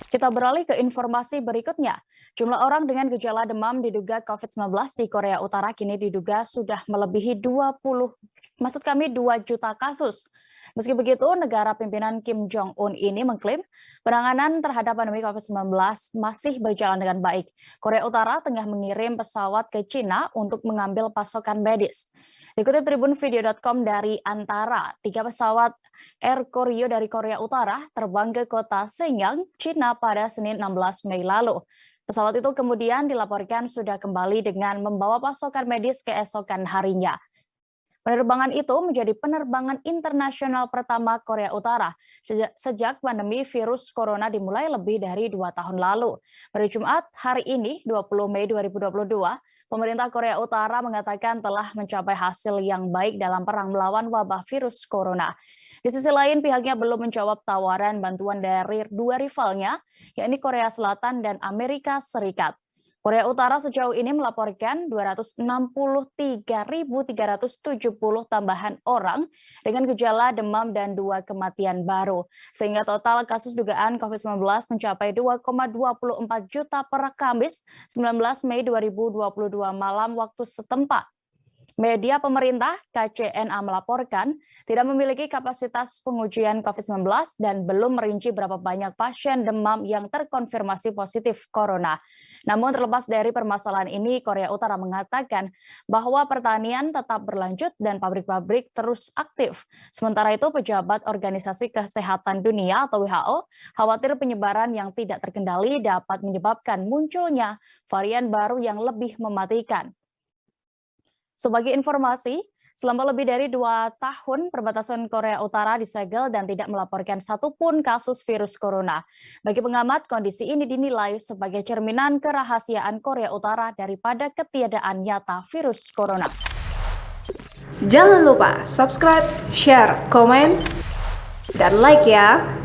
Kita beralih ke informasi berikutnya. Jumlah orang dengan gejala demam diduga COVID-19 di Korea Utara kini diduga sudah melebihi 2 juta kasus. Meski begitu, negara pimpinan Kim Jong-un ini mengklaim penanganan terhadap pandemi COVID-19 masih berjalan dengan baik. Korea Utara tengah mengirim pesawat ke Cina untuk mengambil pasokan medis. Dikutip tribunvideo.com dari Antara, 3 pesawat Air Koryo dari Korea Utara terbang ke kota Shenyang, China pada Senin 16 Mei lalu. Pesawat itu kemudian dilaporkan sudah kembali dengan membawa pasokan medis keesokan harinya. Penerbangan itu menjadi penerbangan internasional pertama Korea Utara sejak pandemi virus corona dimulai lebih dari 2 tahun lalu. Pada Jumat hari ini, 20 Mei 2022, pemerintah Korea Utara mengatakan telah mencapai hasil yang baik dalam perang melawan wabah virus corona. Di sisi lain, pihaknya belum menjawab tawaran bantuan dari 2 rivalnya, yakni Korea Selatan dan Amerika Serikat. Korea Utara sejauh ini melaporkan 263.370 tambahan orang dengan gejala demam dan 2 kematian baru. Sehingga total kasus dugaan COVID-19 mencapai 2,24 juta per Kamis 19 Mei 2022 malam waktu setempat. Media pemerintah KCNA melaporkan tidak memiliki kapasitas pengujian COVID-19 dan belum merinci berapa banyak pasien demam yang terkonfirmasi positif corona. Namun terlepas dari permasalahan ini, Korea Utara mengatakan bahwa pertanian tetap berlanjut dan pabrik-pabrik terus aktif. Sementara itu, pejabat Organisasi Kesehatan Dunia atau WHO khawatir penyebaran yang tidak terkendali dapat menyebabkan munculnya varian baru yang lebih mematikan. Sebagai informasi, selama lebih dari 2 tahun, perbatasan Korea Utara disegel dan tidak melaporkan satupun kasus virus corona. Bagi pengamat, kondisi ini dinilai sebagai cerminan kerahasiaan Korea Utara daripada ketiadaan nyata virus corona. Jangan lupa subscribe, share, komen, dan like ya!